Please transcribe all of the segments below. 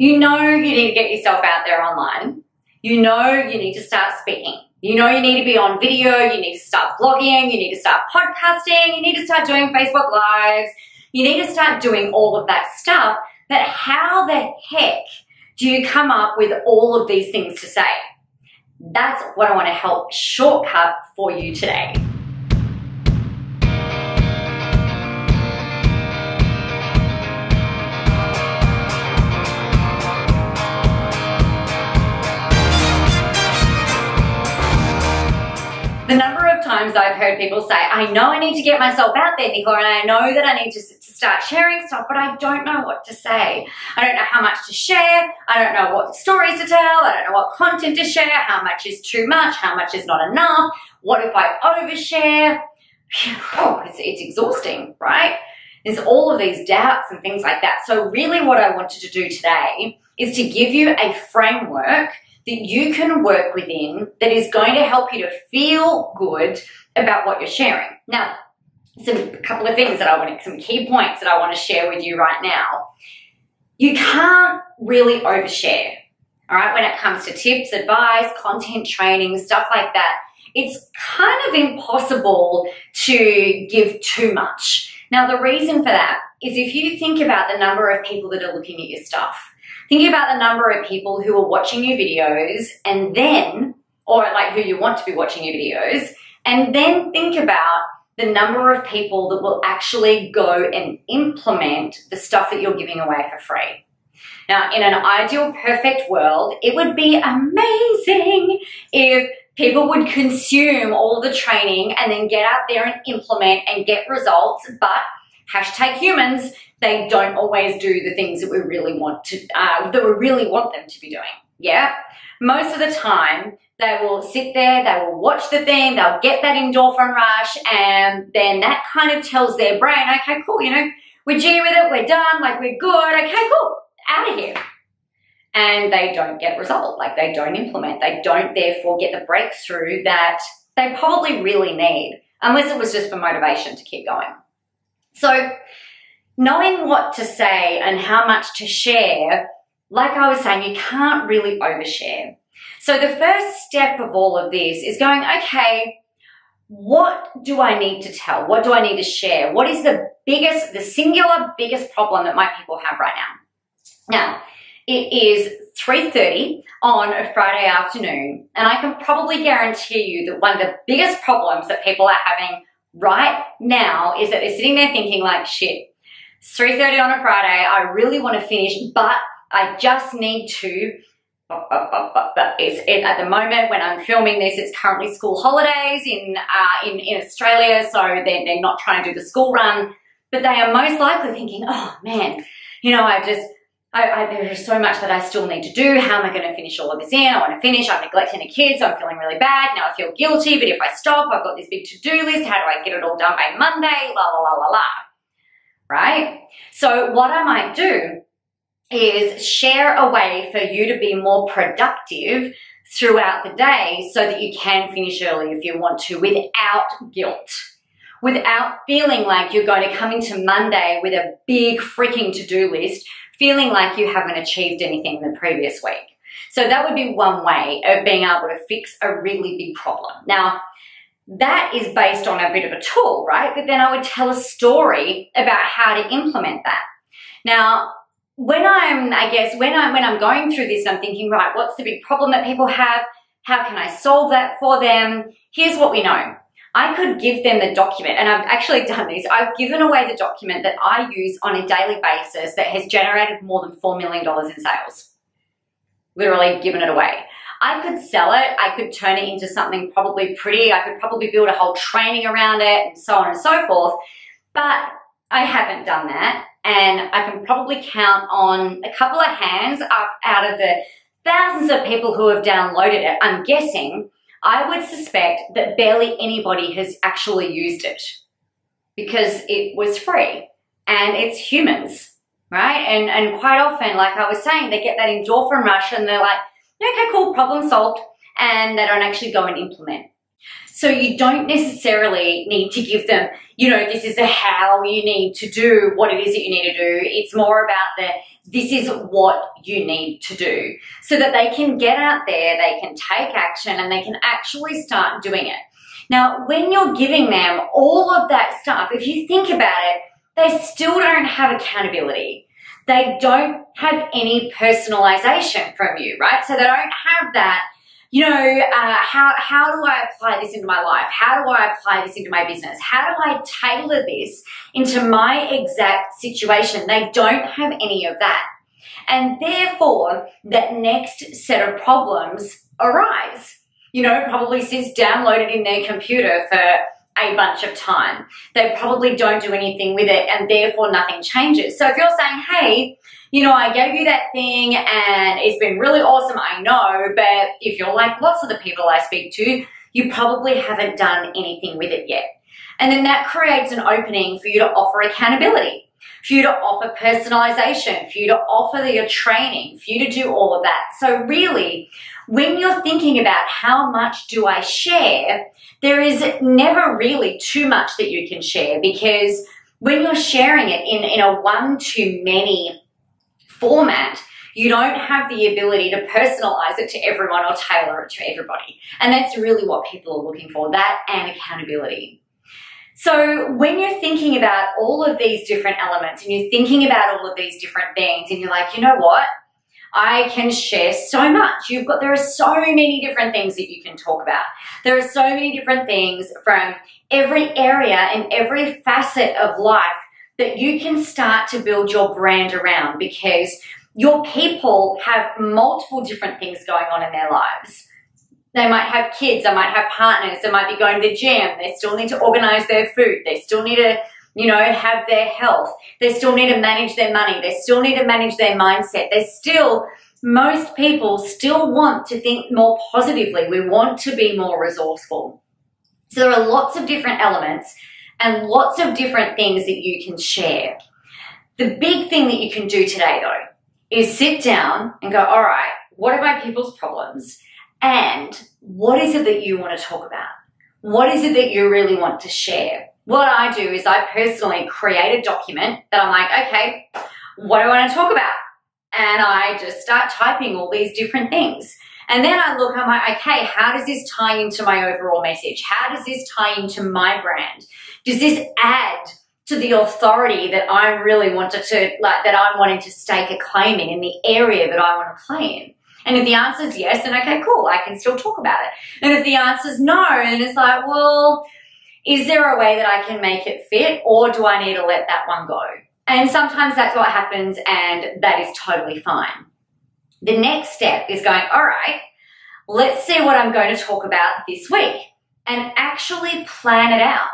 You know you need to get yourself out there online. You know you need to start speaking. You know you need to be on video. You need to start blogging. You need to start podcasting. You need to start doing Facebook Lives. You need to start doing all of that stuff. But how the heck do you come up with all of these things to say? That's what I want to help shortcut for you today. The number of times I've heard people say, I know I need to get myself out there, Nicola, and I know that I need to start sharing stuff, but I don't know what to say. I don't know how much to share. I don't know what stories to tell. I don't know what content to share. How much is too much? How much is not enough? What if I overshare? Oh, it's exhausting, right? There's all of these doubts and things like that. So really what I wanted to do today is to give you a framework that you can work within that is going to help you to feel good about what you're sharing. Now, a couple of things some key points that I want to share with you right now. You can't really overshare, all right, when it comes to tips, advice, content, training, stuff like that. It's kind of impossible to give too much. Now, the reason for that is if you think about the number of people that are looking at your stuff, think about the number of people who are watching your videos and then, or like who you want to be watching your videos, and then think about the number of people that will actually go and implement the stuff that you're giving away for free. Now, in an ideal, perfect world, it would be amazing if people would consume all the training and then get out there and implement and get results, but #humans, they don't always do the things that we really want to, that we really want them to be doing. Yeah, most of the time they will sit there, they will watch the thing, they'll get that endorphin rush, and then that kind of tells their brain, okay, cool, you know, we're G with it, we're done, like we're good, okay, cool, out of here. And they don't get result, like they don't implement, they don't therefore get the breakthrough that they probably really need, unless it was just for motivation to keep going. So knowing what to say and how much to share, like I was saying, you can't really overshare. So the first step of all of this is going, okay, what do I need to tell? What do I need to share? What is the singular biggest problem that my people have right now? Now, it is 3:30 on a Friday afternoon, and I can probably guarantee you that one of the biggest problems that people are having right now is that they're sitting there thinking like, shit, it's 3:30 on a Friday, I really want to finish, but I just need to, at the moment when I'm filming this, it's currently school holidays in Australia, so they're not trying to do the school run, but they are most likely thinking, oh man, you know, there's so much that I still need to do. How am I going to finish all of this in? I want to finish. I'm neglecting the kids. I'm feeling really bad. Now I feel guilty, but if I stop, I've got this big to-do list. How do I get it all done by Monday? La, la, la, la, la. Right? So what I might do is share a way for you to be more productive throughout the day so that you can finish early if you want to without guilt, without feeling like you're going to come into Monday with a big freaking to-do list, feeling like you haven't achieved anything the previous week. So that would be one way of being able to fix a really big problem. Now, that is based on a bit of a tool, right? But then I would tell a story about how to implement that. Now, when I'm going through this, I'm thinking, right, what's the big problem that people have? How can I solve that for them? Here's what we know. I could give them the document, and I've actually done this. I've given away the document that I use on a daily basis that has generated more than $4 million in sales. Literally given it away. I could sell it. I could turn it into something probably pretty. I could probably build a whole training around it and so on and so forth. But I haven't done that. And I can probably count on a couple of hands out of the thousands of people who have downloaded it. I'm guessing, I would suspect that barely anybody has actually used it because it was free and it's humans, right? And quite often, like I was saying, they get that endorphin rush and they're like, okay, cool, problem solved, and they don't actually go and implement. So you don't necessarily need to give them, you know, this is how you need to do what it is that you need to do. It's more about this is what you need to do, so that they can get out there, they can take action, and they can actually start doing it. Now, when you're giving them all of that stuff, if you think about it, they still don't have accountability. They don't have any personalization from you, right? So they don't have that, you know, how do I apply this into my life? How do I apply this into my business? How do I tailor this into my exact situation? They don't have any of that. And therefore, that next set of problems arise. You know, probably sits downloaded in their computer for a bunch of time. They probably don't do anything with it, and therefore nothing changes. So if you're saying, hey, you know, I gave you that thing and it's been really awesome, I know, but if you're like lots of the people I speak to, you probably haven't done anything with it yet. And then that creates an opening for you to offer accountability, for you to offer personalization, for you to offer your training, for you to do all of that. So really, when you're thinking about how much do I share, there is never really too much that you can share, because when you're sharing it in a one-to-many format, you don't have the ability to personalize it to everyone or tailor it to everybody. And that's really what people are looking for, that and accountability. So when you're thinking about all of these different elements and you're thinking about all of these different things and you're like, you know what? I can share so much. There are so many different things that you can talk about. There are so many different things from every area and every facet of life that you can start to build your brand around, because your people have multiple different things going on in their lives. They might have kids, they might have partners, they might be going to the gym, they still need to organize their food, they still need to, you know, have their health, they still need to manage their money, they still need to manage their mindset. Most people still want to think more positively. We want to be more resourceful. So there are lots of different elements and lots of different things that you can share. The big thing that you can do today, though, is sit down and go, all right, what are my people's problems? And what is it that you want to talk about? What is it that you really want to share? What I do is I personally create a document that I'm like, okay, what do I want to talk about? And I just start typing all these different things. And then I look, I'm like, okay, how does this tie into my overall message? How does this tie into my brand? Does this add to the authority that I really wanted to, that I'm wanting to stake a claim in the area that I want to play in? And if the answer is yes, then okay, cool, I can still talk about it. And if the answer is no, then it's like, well, is there a way that I can make it fit, or do I need to let that one go? And sometimes that's what happens, and that is totally fine. The next step is going, all right, let's see what I'm going to talk about this week, and actually plan it out.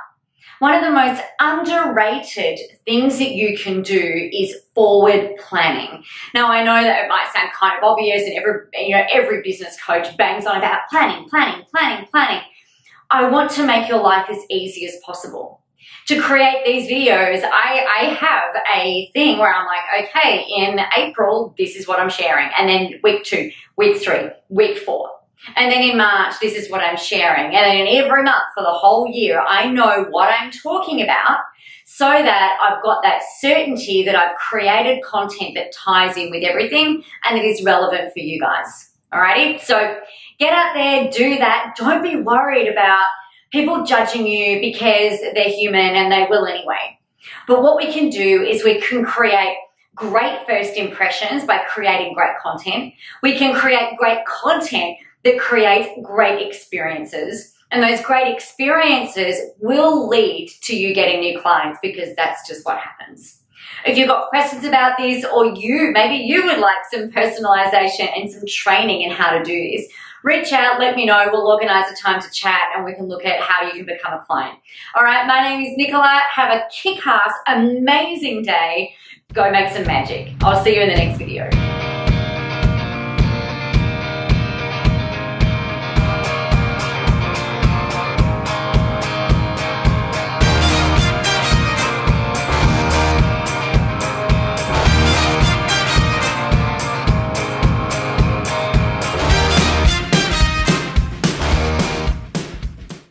One of the most underrated things that you can do is forward planning. Now, I know that it might sound kind of obvious, and every business coach bangs on about planning. I want to make your life as easy as possible. To create these videos, I have a thing where I'm like, okay, in April, this is what I'm sharing. And then week 2, week 3, week 4. And then in March, this is what I'm sharing. And then every month for the whole year, I know what I'm talking about, so that I've got that certainty that I've created content that ties in with everything and it is relevant for you guys. Alrighty? So get out there, do that. Don't be worried about people judging you, because they're human and they will anyway. But what we can do is we can create great first impressions by creating great content. We can create great content that creates great experiences. And those great experiences will lead to you getting new clients, because that's just what happens. If you've got questions about this, or maybe you would like some personalization and some training in how to do this, reach out, let me know. We'll organize a time to chat and we can look at how you can become a client. All right, my name is Nicola. Have a kick-ass, amazing day. Go make some magic. I'll see you in the next video.